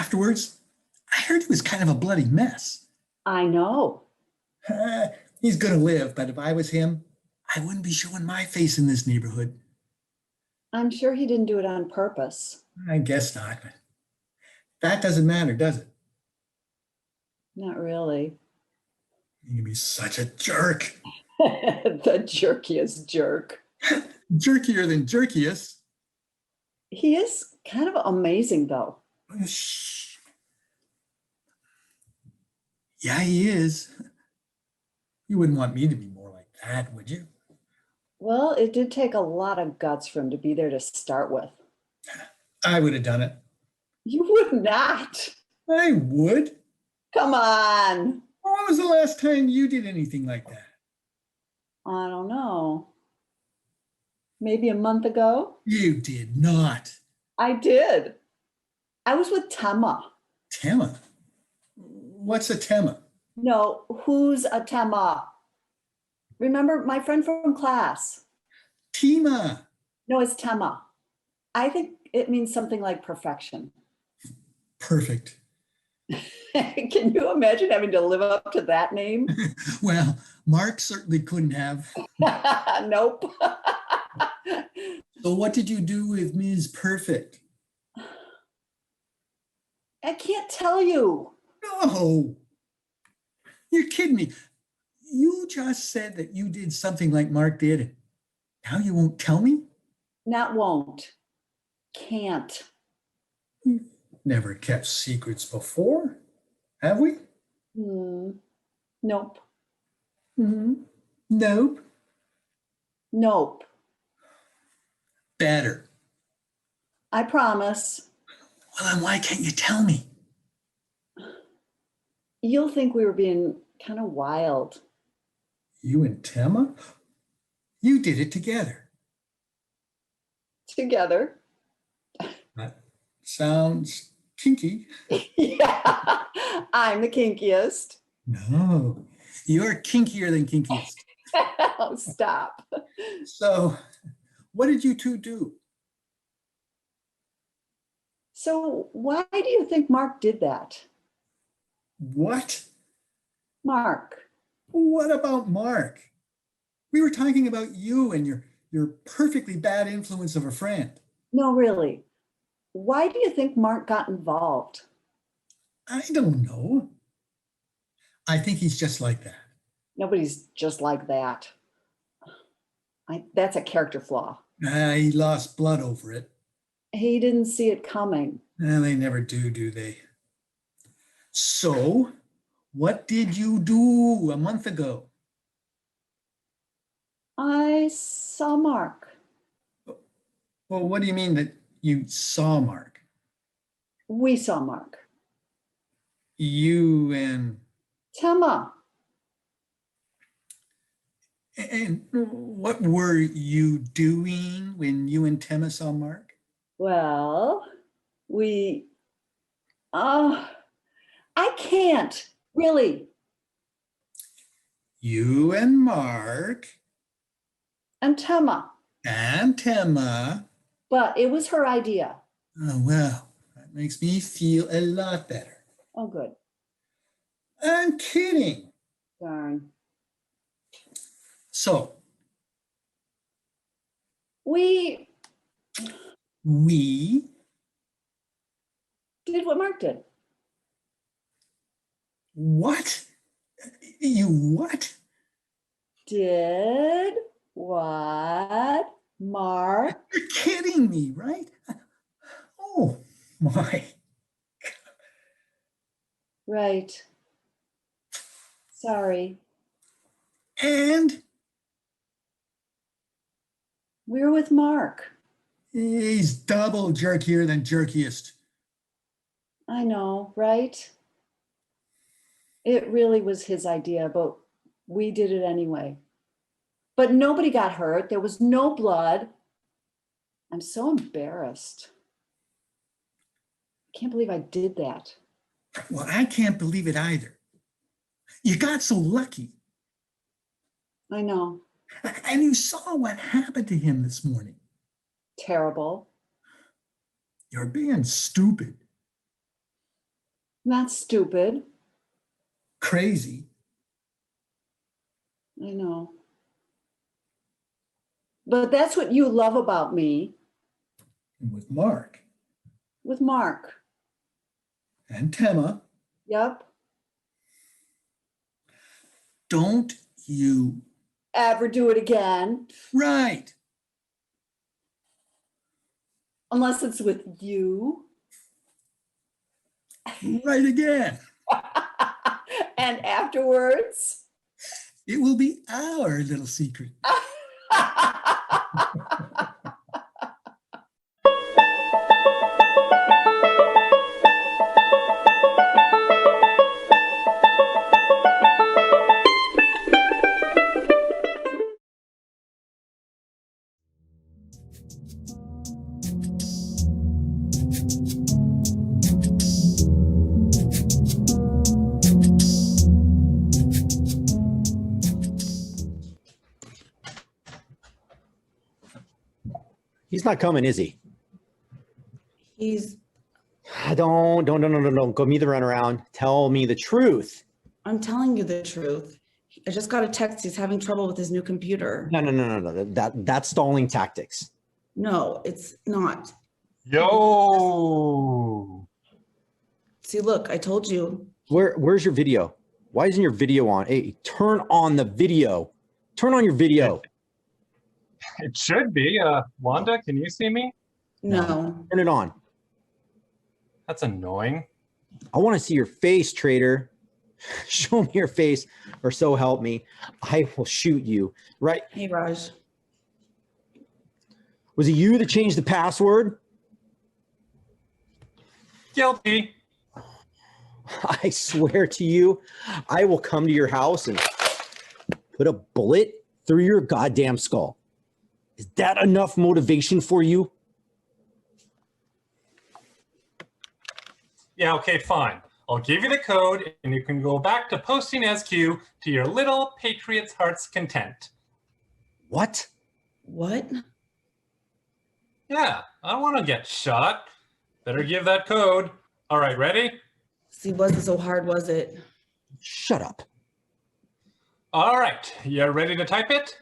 afterwards, I heard he was kind of a bloody mess. I know. He's going to live, but if I was him, I wouldn't be showing my face in this neighborhood. I'm sure he didn't do it on purpose. I guess not. But that doesn't matter, does it? Not really. You can be such a jerk. The jerkiest jerk. Jerkier than jerkiest. He is kind of amazing, though. Shh. Yeah, he is. You wouldn't want me to be more like that, would you? Well, it did take a lot of guts for him to be there to start with. I would have done it. You would not. I would. Come on. When was the last time you did anything like that? I don't know. Maybe a month ago? You did not. I did. I was with Tema. Tema? What's a Tema? No, who's a Tema? Remember my friend from class? Tima. No, it's Tema. I think it means something like perfection. Perfect. Can you imagine having to live up to that name? Well, Mark certainly couldn't have. Nope. So what did you do with Ms. Perfect? I can't tell you. No. You're kidding me. You just said that you did something like Mark did. Now you won't tell me? Not won't. Can't. We've never kept secrets before, have we? Nope. Nope. Nope. Better. I promise. Well, then why can't you tell me? You'll think we were being kind of wild. You and Tema? You did it together. Together. That sounds kinky. Yeah, I'm the kinkiest. No, you're kinkier than kinkiest. Oh, stop. So, what did you two do? So why do you think Mark did that? What? Mark. What about Mark? We were talking about you and your perfectly bad influence of a friend. No, really. Why do you think Mark got involved? I don't know. I think he's just like that. Nobody's just like that. That's a character flaw. He lost blood over it. He didn't see it coming. They never do they? So, what did you do a month ago? I saw Mark. Well, what do you mean that you saw Mark? We saw Mark. You and Tema. And what were you doing when you and Tema saw Mark? Well, I can't, really. You and Mark And Tema. and Tema. But it was her idea. Oh, well, that makes me feel a lot better. Oh, good. I'm kidding. Darn. So, We did what Mark did. What? You what? Did what Mark? You're kidding me, right? Oh, my. Right. Sorry. And We were with Mark. he's double jerkier than jerkiest. I know, right? It really was his idea, but we did it anyway. But nobody got hurt. There was no blood. I'm so embarrassed. I can't believe I did that. Well, I can't believe it either. You got so lucky. I know. And you saw what happened to him this morning. Terrible. You're being stupid. Not stupid. Crazy. I know. But that's what you love about me And with Mark with Mark. and Tema, Yep. don't you? Ever do it again, Right. unless it's with you. Right again. And afterwards. It will be our little secret. He's not coming, is he? He's, Don't go me the runaround. Tell me the truth. I'm telling you the truth. I just got a text. He's having trouble with his new computer. No. That's stalling tactics. No, it's not. Yo. See, look, I told you. Where's your video? Why isn't your video on? Hey, turn on the video. Turn on your video. It should be. Wanda, can you see me? No. Turn it on. That's annoying. I want to see your face, traitor. Show me your face, or so help me, I will shoot you. Right? Hey, Raj. Was it you that changed the password? Guilty. I swear to you, I will come to your house and put a bullet through your goddamn skull. Is that enough motivation for you? Yeah, okay, fine. I'll give you the code and you can go back to posting SQ to your little patriot's heart's content. What? What? Yeah, I don't want to get shot. Better give that code. All right, ready? See, wasn't so hard, was it? Shut up. All right, you ready to type it?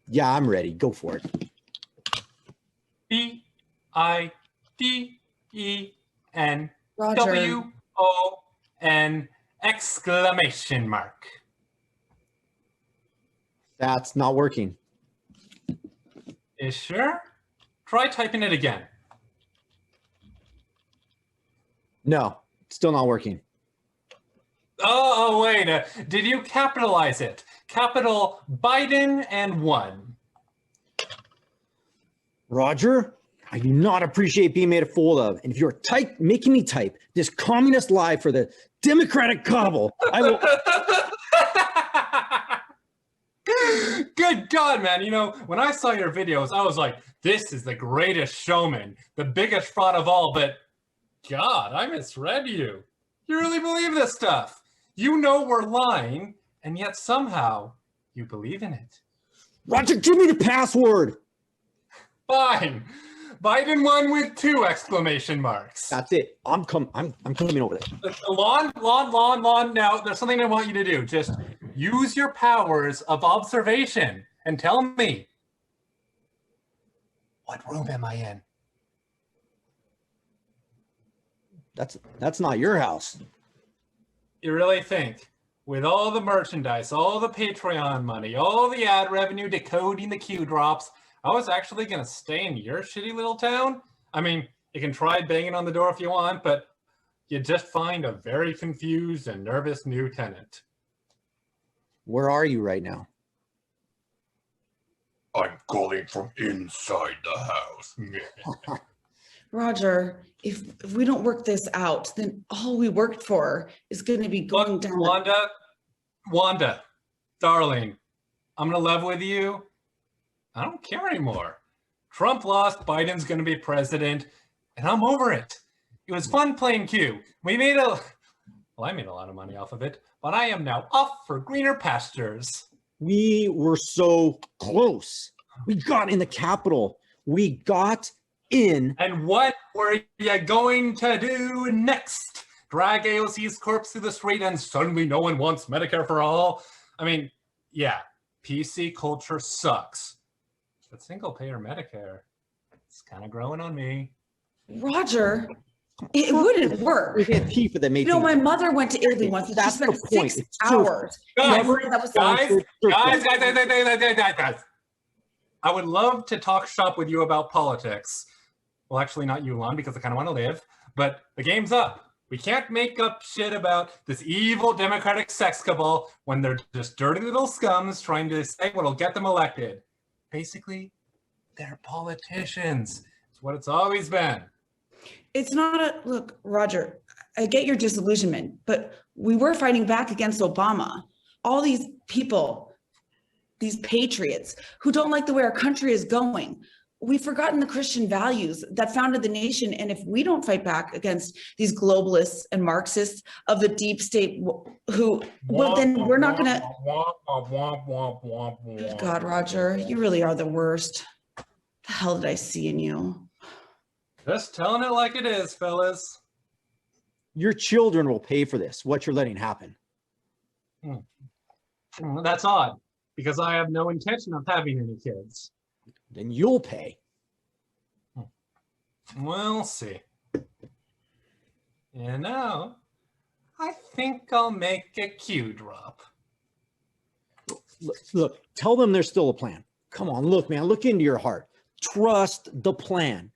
Yeah, I'm ready. Go for it. BIDEN Roger. WON exclamation mark. That's not working. Is sure? Try typing it again. No, still not working. Oh, wait. Did you capitalize it? Capital Biden and 1. Roger, I do not appreciate being made a fool of. And if you're making me type this communist lie for the Democratic cabal, I will. Good God, man. You know, when I saw your videos, I was like, this is the greatest showman, the biggest fraud of all. But God, I misread you. You really believe this stuff. You know we're lying, and yet somehow you believe in it. Roger, give me the password. Fine. Biden 1 with 2 exclamation marks. That's it. I'm coming over there. Lon. Now, there's something I want you to do. Just use your powers of observation and tell me, what room am I in? That's not your house. You really think, with all the merchandise, all the Patreon money, all the ad revenue decoding the Q drops, I was actually going to stay in your shitty little town? I mean, you can try banging on the door if you want, but you just find a very confused and nervous new tenant. Where are you right now? I'm calling from inside the house. Roger, if we don't work this out, then all we worked for is going to be going Look, down. Wanda, darling, I'm going to level with you. I don't care anymore. Trump lost, Biden's going to be president, and I'm over it. It was fun playing Q. I made a lot of money off of it, but I am now off for greener pastures. We were so close. We got in the Capitol. We got in. And what were you going to do next? drag AOC's corpse through the street, and suddenly no one wants Medicare for all. I mean, yeah, PC culture sucks. But single payer Medicare, it's kind of growing on me. Roger, it wouldn't work. We had Tifa that made You know, things- my mother went to Italy once and she That's the spent point. 6 It's so- hours. Guys, That was guys. I would love to talk shop with you about politics. Well, actually, not you, Lon, because I kind of want to live. But the game's up. We can't make up shit about this evil Democratic sex cabal when they're just dirty little scums trying to say what'll get them elected. Basically, they're politicians. It's what it's always been. It's not a look, Roger, I get your disillusionment, but we were fighting back against Obama. All these people, these patriots who don't like the way our country is going. We've forgotten the Christian values that founded the nation. And if we don't fight back against these globalists and Marxists of the deep state who, well, then we're not gonna. Good God, Roger, you really are the worst. The hell did I see in you? Just telling it like it is, fellas. Your children will pay for this, what you're letting happen. That's odd, because I have no intention of having any kids. Then you'll pay. We'll see. You know, I think I'll make a Q drop. Look, tell them there's still a plan. Come on, look, man, look into your heart. Trust the plan.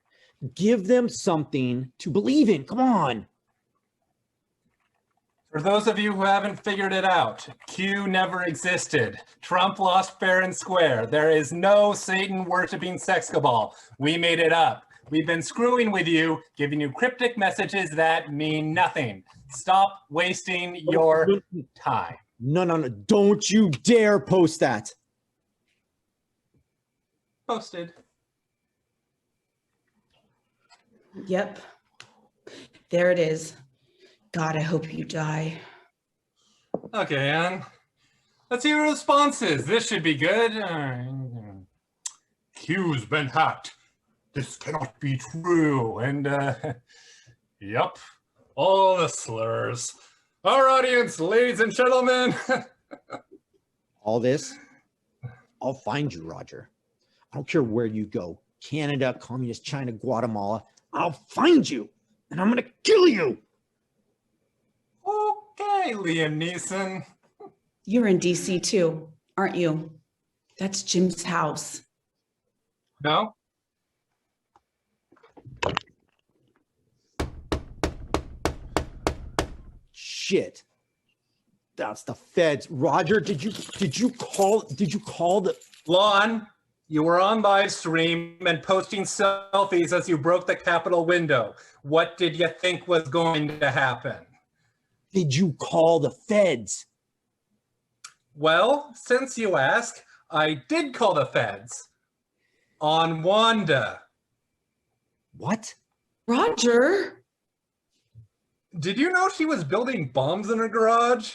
Give them something to believe in. Come on. For those of you who haven't figured it out, Q never existed. Trump lost fair and square. There is no Satan-worshipping sex cabal. We made it up. We've been screwing with you, giving you cryptic messages that mean nothing. Stop wasting your time. No. Don't you dare post that. Posted. Yep. There it is. God, I hope you die. Okay, Anne. Let's hear your responses. This should be good. Q's been hacked. This cannot be true. And, yep, all the slurs. Our audience, ladies and gentlemen. All this, I'll find you, Roger. I don't care where you go. Canada, Communist China, Guatemala. I'll find you, and I'm gonna kill you. Okay, Liam Neeson. You're in DC too, aren't you? That's Jim's house. No? Shit. That's the feds. Roger, did you call the Lon, you were on live stream and posting selfies as you broke the Capitol window. What did you think was going to happen? Did you call the feds? Well, since you ask, I did call the feds. On Wanda. What? Roger. Did you know she was building bombs in her garage?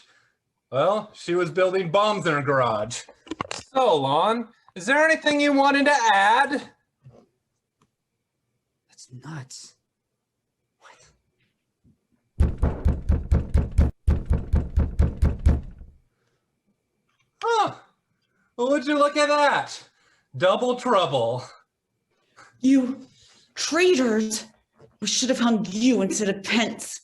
Well, she was building bombs in her garage. So, Lon, is there anything you wanted to add? That's nuts. Huh. Well, would you look at that? Double trouble. You traitors. We should have hung you instead of Pence.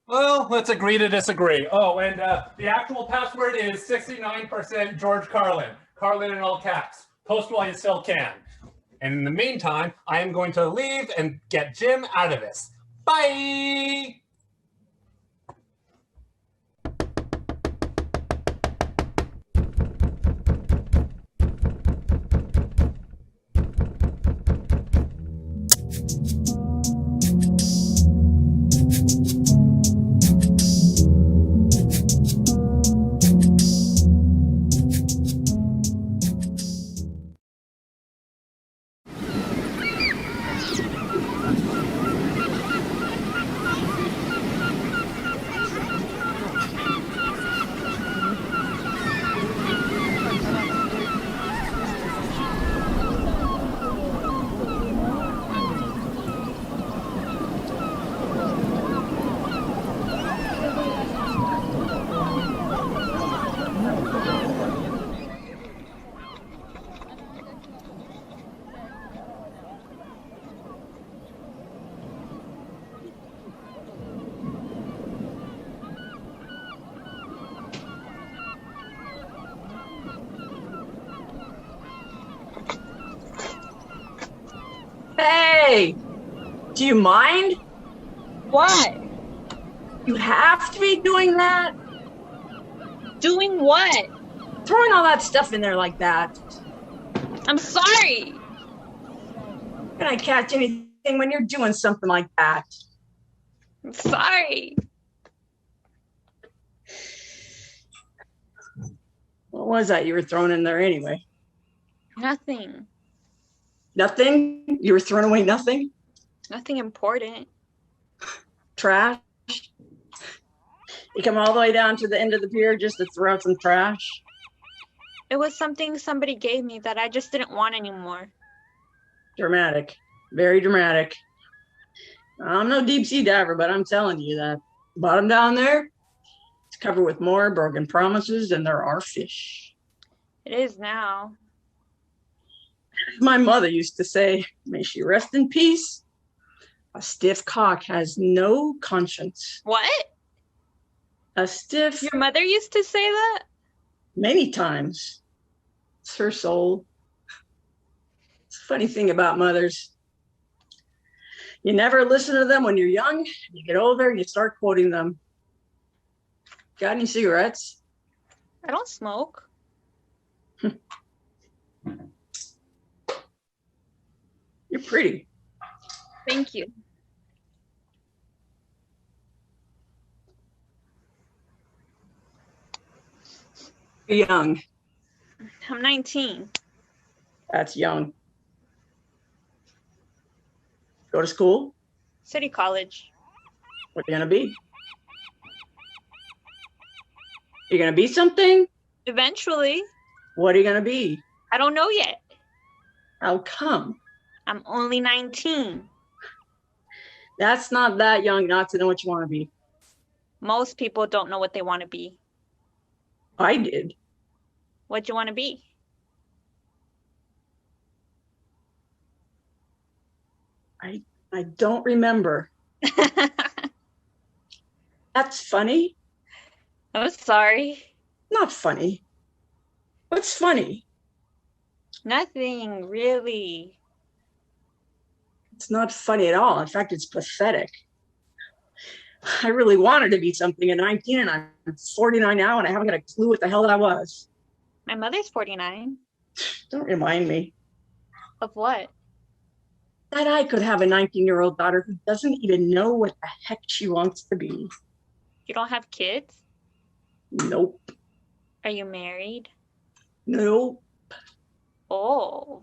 Well, let's agree to disagree. Oh, and the actual password is 69% George Carlin. Carlin in all caps. Post while you still can. And in the meantime, I am going to leave and get Jim out of this. Bye! Hey, do you mind? What? You have to be doing that? Doing what? Throwing all that stuff in there like that. I'm sorry. Can I catch anything when you're doing something like that? I'm sorry. What was that you were throwing in there anyway? Nothing. Nothing? You were throwing away nothing? Nothing important. Trash? You come all the way down to the end of the pier just to throw out some trash? It was something somebody gave me that I just didn't want anymore. Dramatic. Very dramatic. I'm no deep sea diver, but I'm telling you that bottom down there, it's covered with more broken promises than there are fish. It is now. My mother used to say, may she rest in peace, a stiff cock has no conscience. What? A stiff, Your mother used to say that? many times. It's her soul. It's a funny thing about mothers. You never listen to them when you're young. You get older, you start quoting them. Got any cigarettes? I don't smoke. You're pretty. Thank you. You're young. I'm 19. That's young. Go to school? City college. What are you gonna be? You're gonna be something? Eventually. What are you gonna be? I don't know yet. How come? I'm only 19. That's not that young not to know what you want to be. Most people don't know what they want to be. I did. What'd you want to be? I don't remember. That's funny. I'm sorry. Not funny. What's funny? Nothing, really. It's not funny at all. In fact, it's pathetic. I really wanted to be something at 19 and I'm 49 now and I haven't got a clue what the hell that was. My mother's 49. Don't remind me Of what? that I could have a 19-year-old daughter who doesn't even know what the heck she wants to be. You don't have kids? Nope. Are you married? Nope. Oh.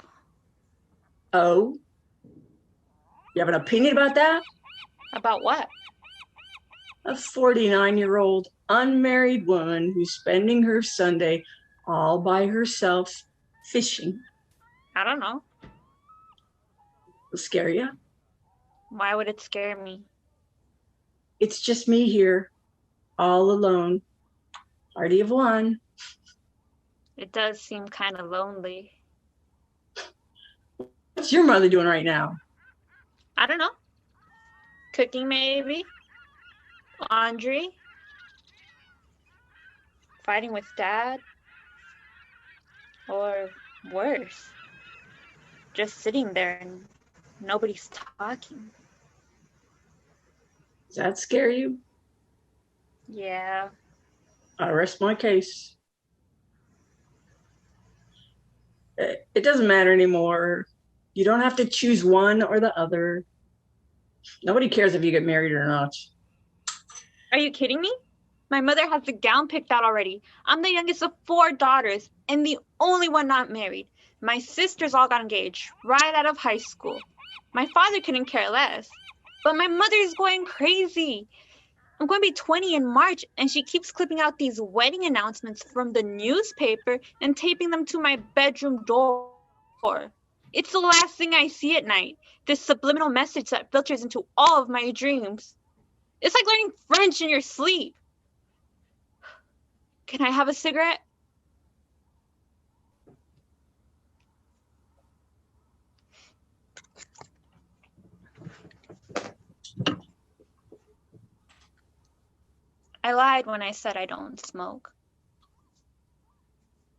Oh? You have an opinion about that? About what? A 49-year-old unmarried woman who's spending her Sunday all by herself fishing. I don't know. Will scare you? Why would it scare me? It's just me here, all alone. Party of one. It does seem kind of lonely. What's your mother doing right now? I don't know. Cooking maybe? Laundry? Fighting with dad? Or worse, just sitting there and nobody's talking. Does that scare you? Yeah. I rest my case. It doesn't matter anymore. You don't have to choose one or the other. Nobody cares if you get married or not. Are you kidding me? My mother has the gown picked out already. I'm the youngest of 4 daughters and the only one not married. My sisters all got engaged right out of high school. My father couldn't care less, but my mother is going crazy. I'm going to be 20 in March, and she keeps clipping out these wedding announcements from the newspaper and taping them to my bedroom door. It's the last thing I see at night, this subliminal message that filters into all of my dreams. It's like learning French in your sleep. Can I have a cigarette? I lied when I said I don't smoke.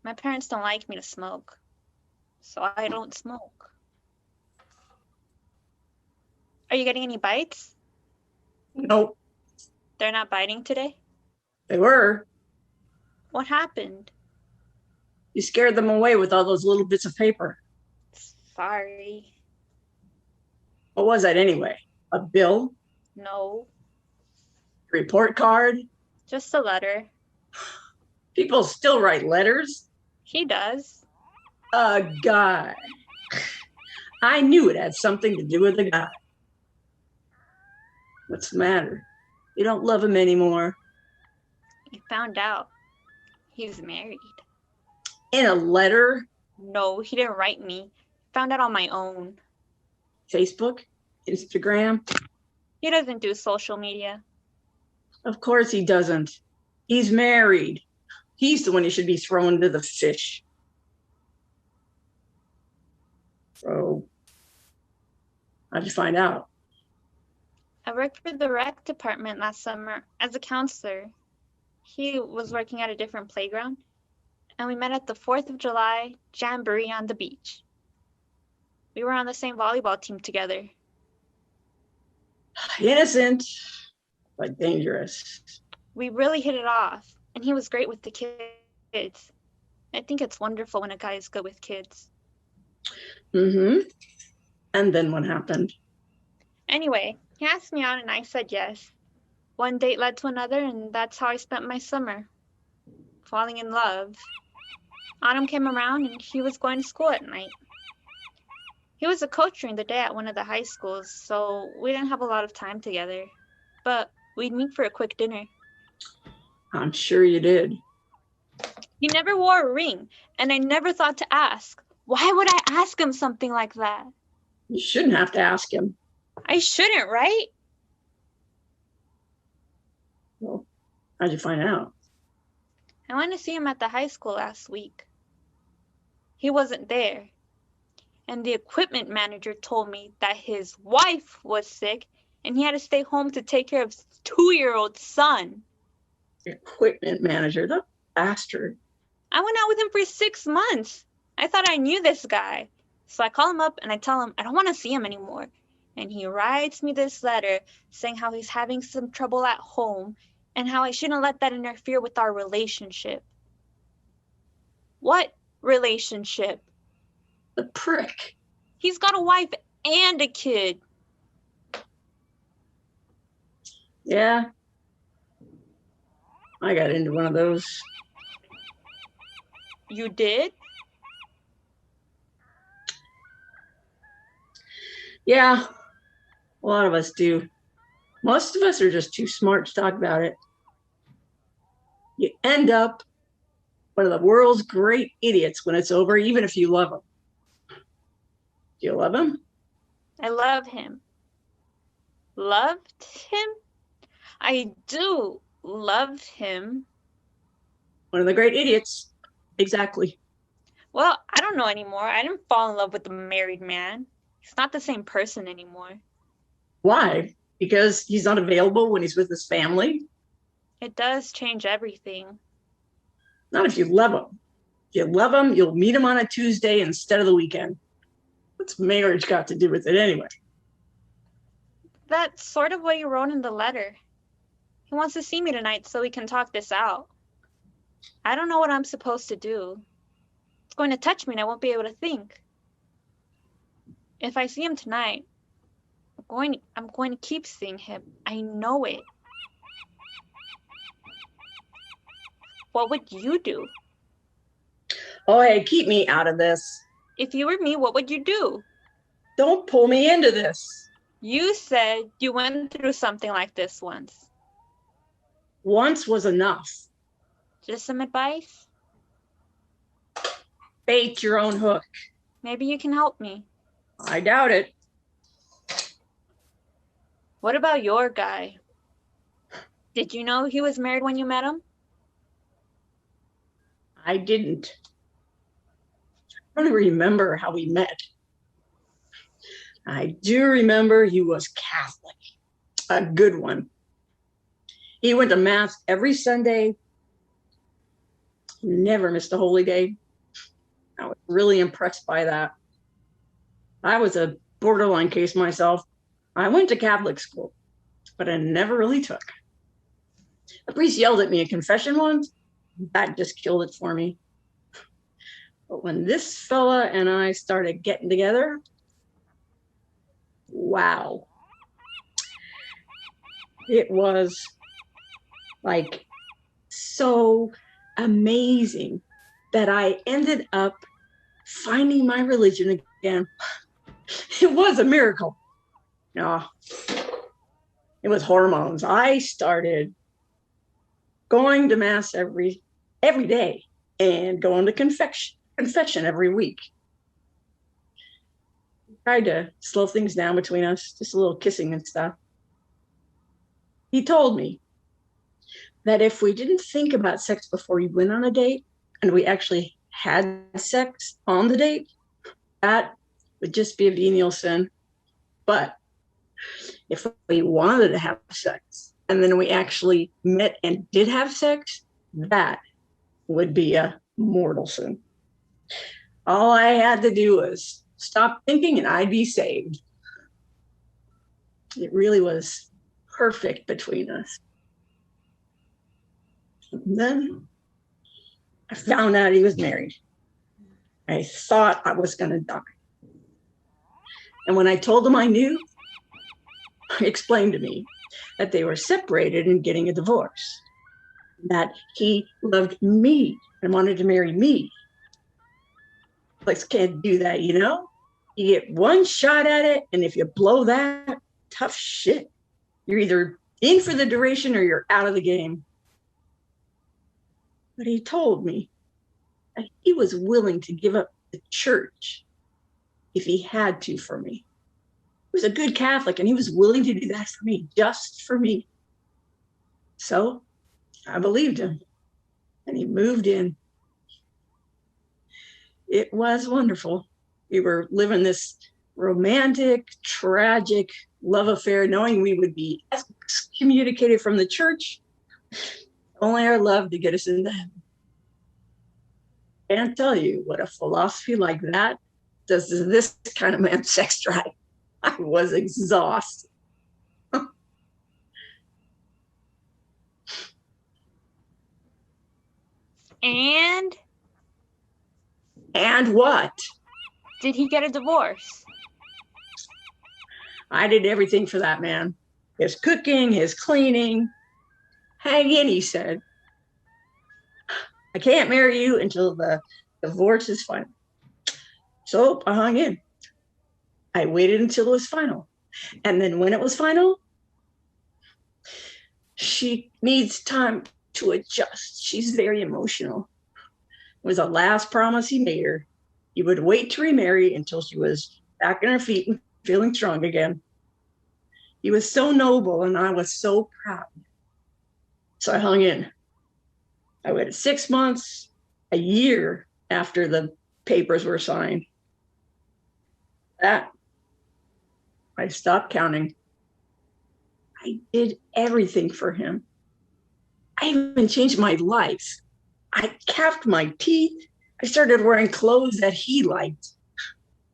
My parents don't like me to smoke, so I don't smoke. Are you getting any bites? Nope, They're not biting today? they were. What happened? You scared them away with all those little bits of paper. Sorry. What was that anyway? A bill? No, Report card? just a letter. People still write letters? He does. A guy. I knew it had something to do with a guy. What's the matter? You don't love him anymore. I found out. He's married. In a letter? No, he didn't write me. Found out on my own. Facebook? Instagram? He doesn't do social media. Of course he doesn't. He's married. He's the one you should be throwing to the fish. So, how'd you find out? I worked for the rec department last summer as a counselor. He was working at a different playground, and we met at the 4th of July jamboree on the beach. We were on the same volleyball team together. Innocent, but dangerous. We really hit it off, and he was great with the kids. I think it's wonderful when a guy is good with kids. Mm-hmm. And then what happened? Anyway, he asked me out and I said yes. One date led to another, and that's how I spent my summer. Falling in love. Autumn came around and he was going to school at night. He was a coach during the day at one of the high schools, so we didn't have a lot of time together. But we'd meet for a quick dinner. I'm sure you did. He never wore a ring, and I never thought to ask. Why would I ask him something like that? You shouldn't have to ask him. I shouldn't, right? Well, how'd you find out? I went to see him at the high school last week. He wasn't there. And the equipment manager told me that his wife was sick and he had to stay home to take care of his 2-year-old son. Equipment manager, the bastard. I went out with him for 6 months. I thought I knew this guy. So I call him up and I tell him I don't want to see him anymore. And he writes me this letter saying how he's having some trouble at home and how I shouldn't let that interfere with our relationship. What relationship? The prick. He's got a wife and a kid. Yeah. I got into one of those. You did? Yeah. A lot of us do. Most of us are just too smart to talk about it. You end up one of the world's great idiots when it's over, even if you love him. Do you love him? I love him. Loved him? I do love him. One of the great idiots. Exactly. Well, I don't know anymore. I didn't fall in love with a married man. He's not the same person anymore. Why? Because he's not available when he's with his family? It does change everything. Not if you love him. If you love him, you'll meet him on a Tuesday instead of the weekend. What's marriage got to do with it anyway? That's sort of what you wrote in the letter. He wants to see me tonight so we can talk this out. I don't know what I'm supposed to do. It's going to touch me and I won't be able to think. If I see him tonight, I'm going to keep seeing him. I know it. What would you do? Oh, hey, keep me out of this. If you were me, what would you do? Don't pull me into this. You said you went through something like this once. Once was enough. Just some advice? Bait your own hook. Maybe you can help me. I doubt it. What about your guy? Did you know he was married when you met him? I didn't. I don't remember how we met. I do remember he was Catholic, a good one. He went to Mass every Sunday, never missed a holy day. I was really impressed by that. I was a borderline case myself. I went to Catholic school, but I never really took. The priest yelled at me at confession once. That just killed it for me. But when this fella and I started getting together, wow. It was like so amazing that I ended up finding my religion again. It was a miracle. No, it was hormones. I started going to mass every day and going to confession every week. Tried to slow things down between us, just a little kissing and stuff. He told me that if we didn't think about sex before we went on a date and we actually had sex on the date, that would just be a venial sin. But if we wanted to have sex and then we actually met and did have sex, that would be a mortal sin. All I had to do was stop thinking and I'd be saved. It really was perfect between us. And then I found out he was married. I thought I was going to die. And when I told him I knew, he explained to me that they were separated and getting a divorce, that he loved me and wanted to marry me. Like, can't do that, you know? You get one shot at it, and if you blow that, tough shit. You're either in for the duration or you're out of the game. But he told me that he was willing to give up the church if he had to for me. He was a good Catholic, and he was willing to do that for me, just for me. So I believed him, and he moved in. It was wonderful. We were living this romantic, tragic love affair, knowing we would be excommunicated from the church. Only our love to get us into heaven. Can't tell you what a philosophy like that does to this kind of man's sex drive. I was exhausted. And what? did he get a divorce? I did everything for that man. His cooking, his cleaning. Hang in, he said. I can't marry you until the divorce is final. So I hung in. I waited until it was final. And then when it was final, she needs time to adjust. She's very emotional. It was the last promise he made her. He would wait to remarry until she was back on her feet and feeling strong again. He was so noble, and I was so proud. So I hung in. I waited 6 months, a year after the papers were signed. That, I stopped counting. I did everything for him. I even changed my life. I capped my teeth. I started wearing clothes that he liked.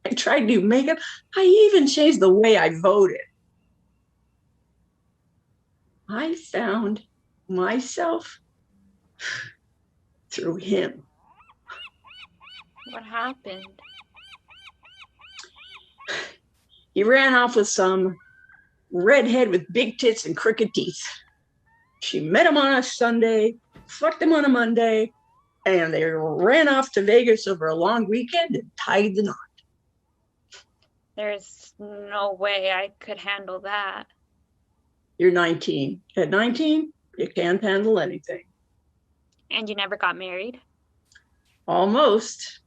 I tried new makeup. I even changed the way I voted. I found myself through him. What happened? He ran off with some redhead with big tits and crooked teeth. She met him on a Sunday, fucked him on a Monday, and they ran off to Vegas over a long weekend and tied the knot. There's no way I could handle that. You're 19. At 19, you can't handle anything. And you never got married? Almost.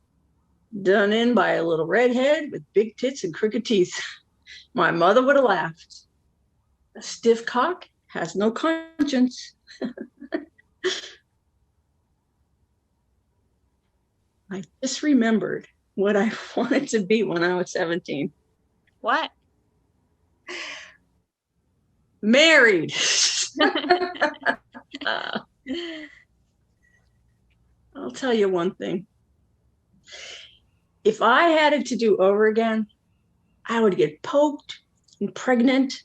Done in by a little redhead with big tits and crooked teeth. My mother would have laughed. A stiff cock has no conscience. I just remembered what I wanted to be when I was 17. What? Married. I'll tell you one thing. If I had it to do over again, I would get poked and pregnant,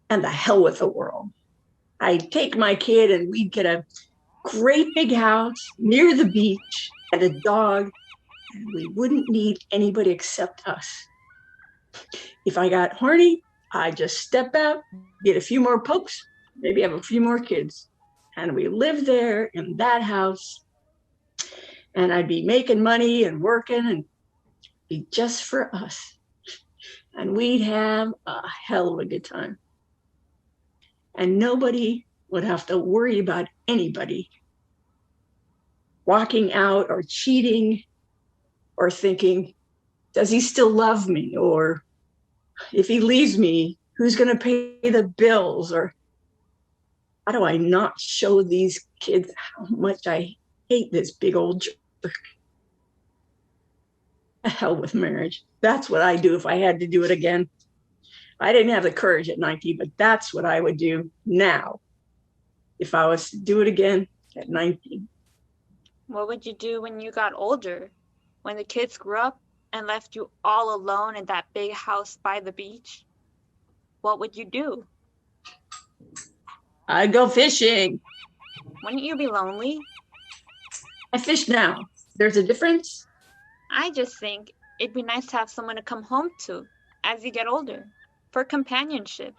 and the hell with the world. I'd take my kid and we'd get a great big house near the beach and a dog, and we wouldn't need anybody except us. If I got horny, I'd just step out, get a few more pokes, maybe have a few more kids. And we lived there in that house, and I'd be making money and working and be just for us. And we'd have a hell of a good time. And nobody would have to worry about anybody walking out or cheating or thinking, does he still love me? Or if he leaves me, who's going to pay the bills? Or how do I not show these kids how much I hate this big old jerk? The hell with marriage. That's what I'd do if I had to do it again. I didn't have the courage at 19, but that's what I would do now if I was to do it again at 19. What would you do when you got older? When the kids grew up and left you all alone in that big house by the beach? What would you do? I'd go fishing. Wouldn't you be lonely? I fish now. There's a difference. I just think it'd be nice to have someone to come home to as you get older, for companionship.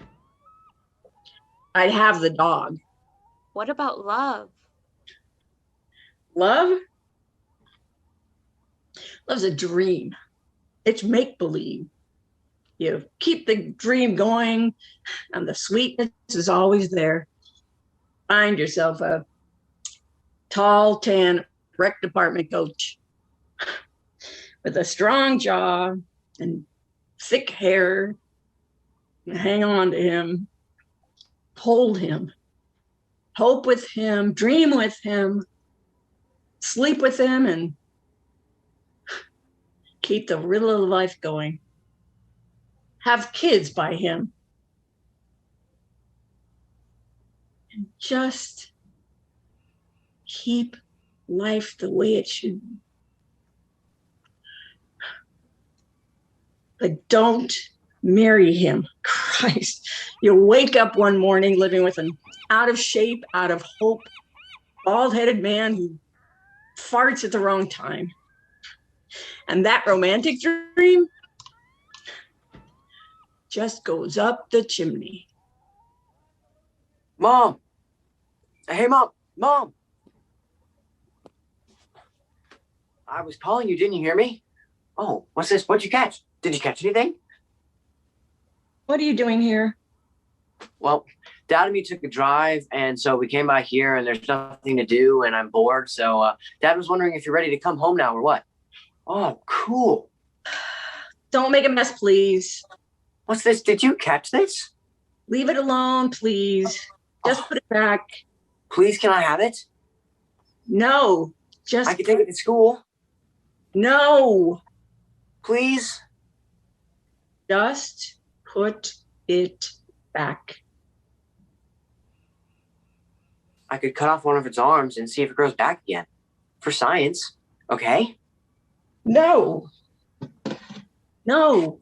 I'd have the dog. What about love? Love? Love's a dream. It's make-believe. You keep the dream going, and the sweetness is always there. Find yourself a tall, tan rec department coach with a strong jaw and thick hair. Hang on to him, hold him, hope with him, dream with him, sleep with him, and keep the riddle of life going. Have kids by him. And just keep life the way it should be. But don't marry him. Christ, you'll wake up one morning living with an out of shape, out of hope, bald-headed man who farts at the wrong time. And that romantic dream just goes up the chimney. Mom. Hey, Mom. Mom. I was calling you. Didn't you hear me? Oh, what's this? What'd you catch? Did you catch anything? What are you doing here? Well, Dad and me took a drive, and so we came by here, and there's nothing to do, and I'm bored. So Dad was wondering if you're ready to come home now or what. Oh, cool. Don't make a mess, please. What's this? Did you catch this? Leave it alone, please. Just put it back. Please, can I have it? No, just I can take it to school. no. Please? Just put it back. I could cut off one of its arms and see if it grows back again. For science, okay? No. No.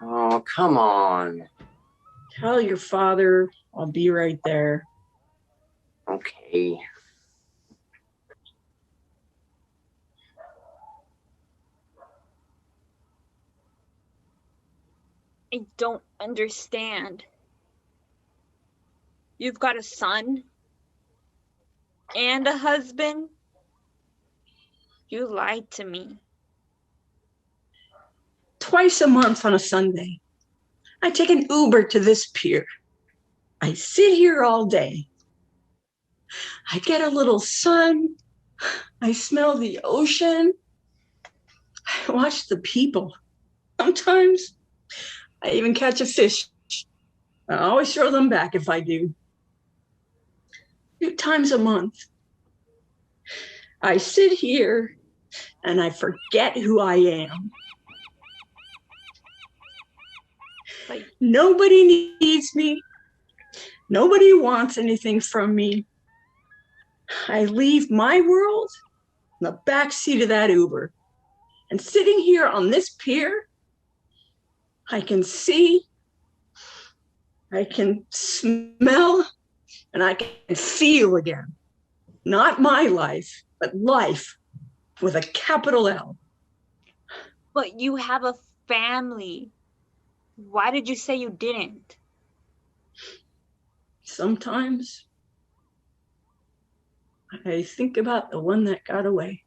Oh, come on. Tell your father I'll be right there. Okay. I don't understand. You've got a son and a husband. You lied to me. Twice a month on a Sunday, I take an Uber to this pier. I sit here all day. I get a little sun. I smell the ocean. I watch the people. Sometimes I even catch a fish. I always throw them back if I do. 2 times a month, I sit here and I forget who I am. Like, Nobody needs me. Nobody wants anything from me. I leave my world in the back seat of that Uber. And sitting here on this pier, I can see, I can smell, and I can feel again. Not my life, but life with a capital L. But you have a family. Why did you say you didn't? Sometimes I think about the one that got away.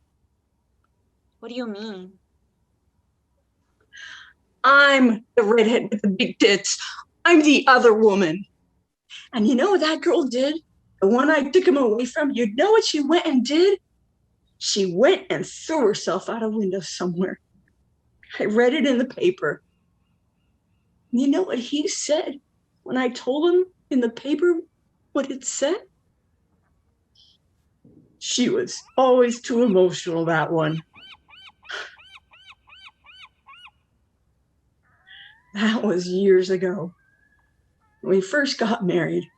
What do you mean? I'm the redhead with the big tits. I'm the other woman. And you know what that girl did? The one I took him away from, you know what she went and did? She went and threw herself out a window somewhere. I read it in the paper. You know what he said when I told him in the paper what it said? She was always too emotional, that one. That was years ago, when we first got married.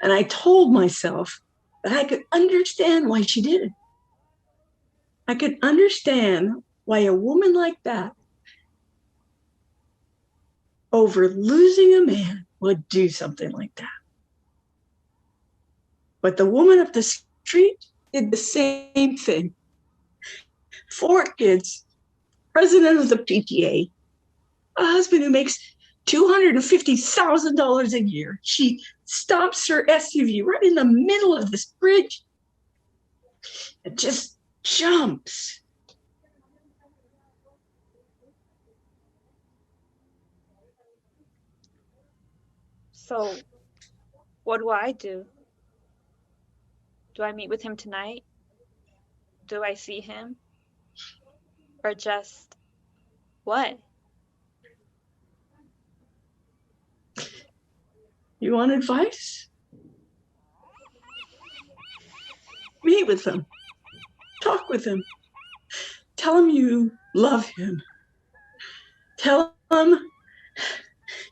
And I told myself that I could understand why she did it. I could understand why a woman like that, over losing a man, would do something like that. But the woman up the street did the same thing. 4 kids, president of the PTA, a husband who makes $250,000 a year. She stops her SUV right in the middle of this bridge and just jumps. So, what do I do? Do I meet with him tonight? Do I see him? Or just what? You want advice? Meet with him. Talk with him. Tell him you love him. Tell him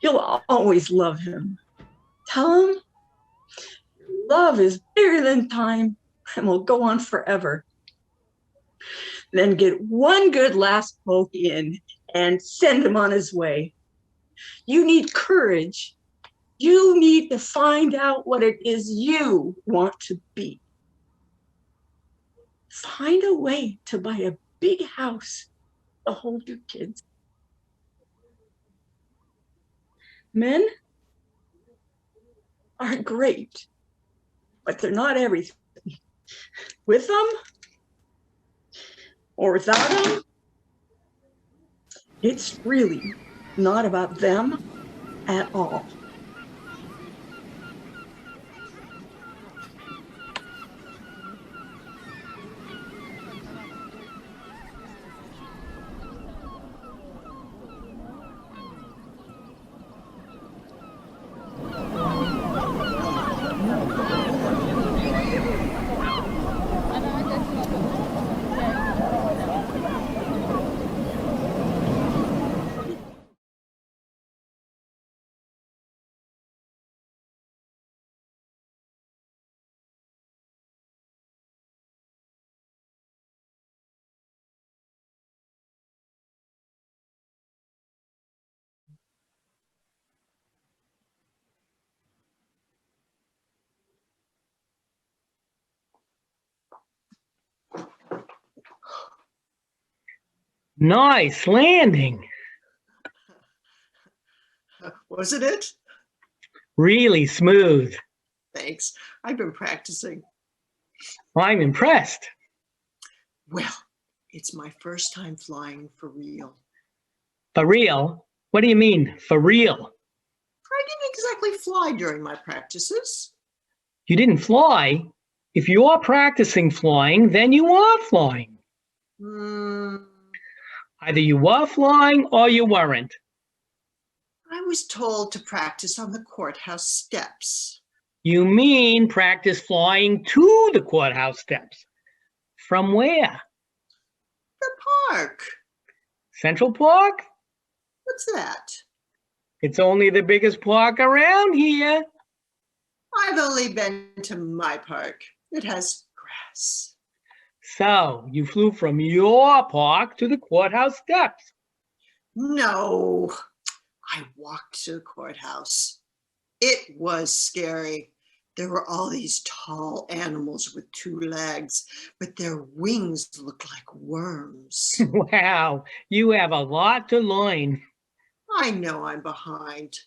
you'll always love him. Tell him love is bigger than time and will go on forever. Then get one good last poke in and send him on his way. You need courage. You need to find out what it is you want to be. Find a way to buy a big house to hold your kids. Men are great, but they're not everything. With them or without them, it's really not about them at all. Nice landing. Wasn't it? Really smooth. Thanks. I've been practicing. I'm impressed. Well, it's my first time flying for real. For real? What do you mean, for real? I didn't exactly fly during my practices. You didn't fly? If you're practicing flying, then you are flying. Either you were flying or you weren't. I was told to practice on the courthouse steps. You mean practice flying to the courthouse steps? From where? The park. Central Park? What's that? It's only the biggest park around here. I've only been to my park. It has grass. So you flew from your park to the courthouse steps. No, I walked to the courthouse. It was scary. There were all these tall animals with 2 legs, but their wings looked like worms. Wow, you have a lot to learn. I know I'm behind.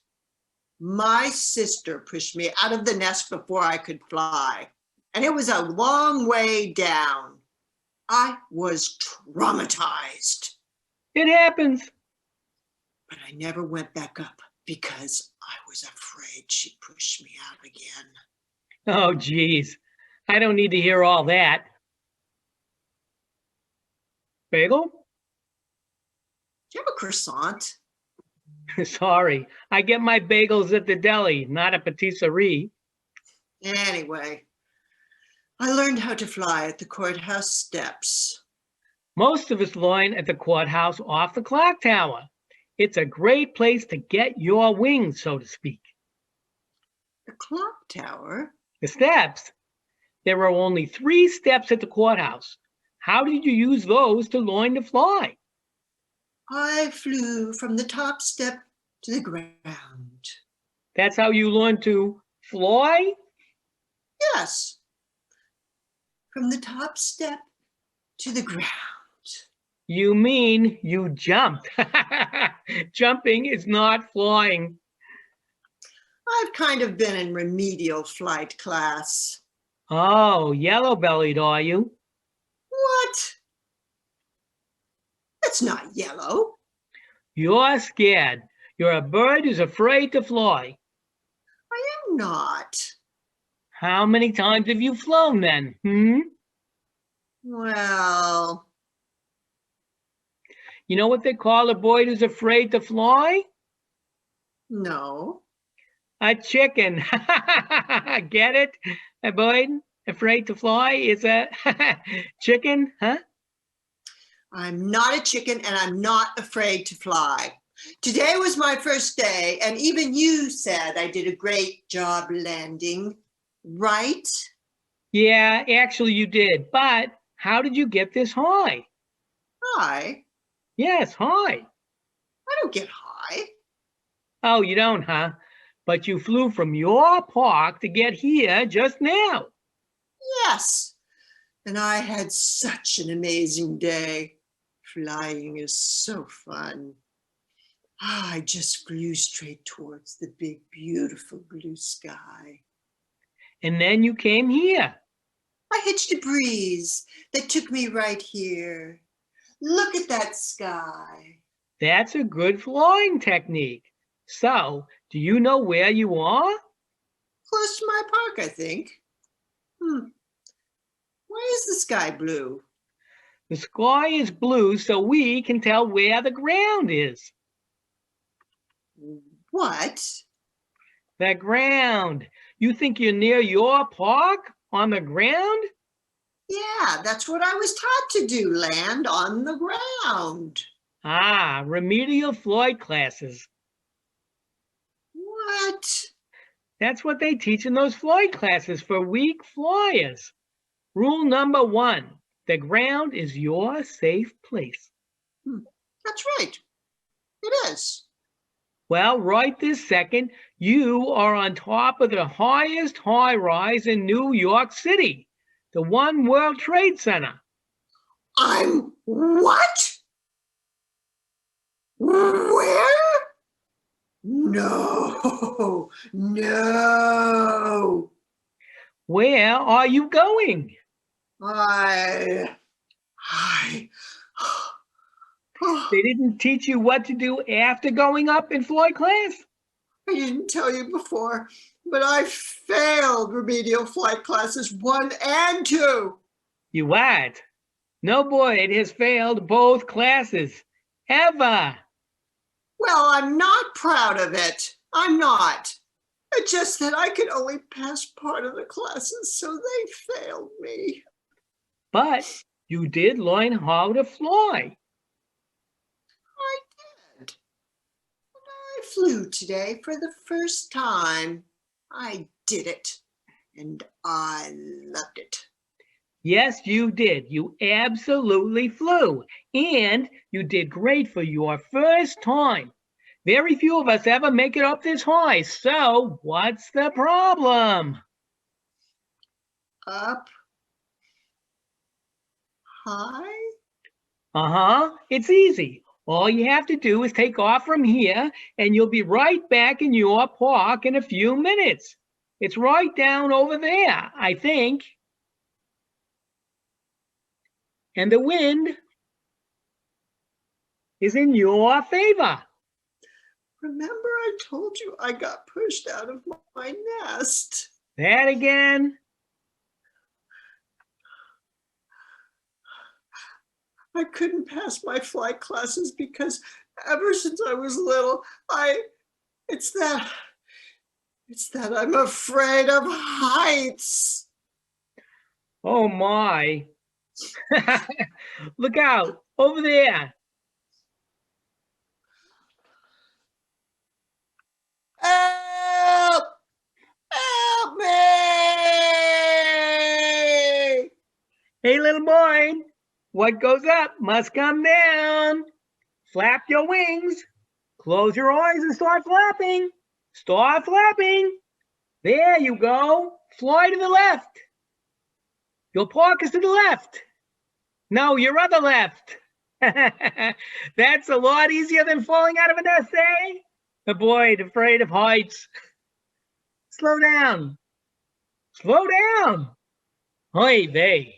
My sister pushed me out of the nest before I could fly, and it was a long way down. I was traumatized. It happens. But I never went back up because I was afraid she'd push me out again. Oh, geez. I don't need to hear all that. Bagel? Do you have a croissant? Sorry, I get my bagels at the deli, not a patisserie. Anyway, I learned how to fly at the courthouse steps. Most of us learn at the courthouse off the clock tower. It's a great place to get your wings, so to speak. The clock tower? The steps. There are only 3 steps at the courthouse. How did you use those to learn to fly? I flew from the top step to the ground. That's how you learned to fly? Yes. From the top step to the ground. You mean you jumped. Jumping is not flying. I've kind of been in remedial flight class. Oh, yellow-bellied, are you? What? That's not yellow. You're scared. You're a bird who's afraid to fly. I am not. How many times have you flown then? Well, You know what they call a bird who's afraid to fly? no. A chicken. Get it? A bird afraid to fly is a chicken, huh? I'm not a chicken and I'm not afraid to fly. Today was my first day, and even you said I did a great job landing, right? Yeah, actually you did. But how did you get this high? Hi. Yes, high. I don't get high. Oh, you don't, huh? But you flew from your park to get here just now. Yes. And I had such an amazing day. Flying is so fun. I just flew straight towards the big, beautiful blue sky. And then you came here. I hitched a breeze that took me right here. Look at that sky. That's a good flying technique. So, do you know where you are? Close to my park, I think. Why is the sky blue? The sky is blue so we can tell where the ground is. What? The ground. You think you're near your park on the ground? Yeah, that's what I was taught to do, land on the ground. Ah, remedial flight classes. What? That's what they teach in those flight classes for weak flyers. Rule number 1, the ground is your safe place. That's right. It is. Well, right this second, you are on top of the highest high-rise in New York City, the One World Trade Center. I'm what? Where? No, no. Where are you going? I They didn't teach you what to do after going up in flight class? I didn't tell you before, but I failed remedial flight classes 1 and 2. You what? No boy has failed both classes, ever. Well, I'm not proud of it. I'm not. It's just that I could only pass part of the classes, so they failed me. But you did learn how to fly. I did. I flew today for the first time. I did it, and I loved it. Yes, you did. You absolutely flew. And you did great for your first time. Very few of us ever make it up this high. So, what's the problem? Up high? Uh-huh. It's easy. All you have to do is take off from here, and you'll be right back in your park in a few minutes. It's right down over there, I think. And the wind is in your favor. Remember I told you I got pushed out of my nest? That again? I couldn't pass my flight classes because ever since I was little, it's that I'm afraid of heights. Oh my. Look out, over there. Help! Help me! Hey, little boy, what goes up must come down. Flap your wings. Close your eyes and start flapping. Start flapping. There you go. Fly to the left. Your park is to the left. No, your other left. That's a lot easier than falling out of a nest, eh? Avoid afraid of heights. Slow down. Slow down. Oy vey.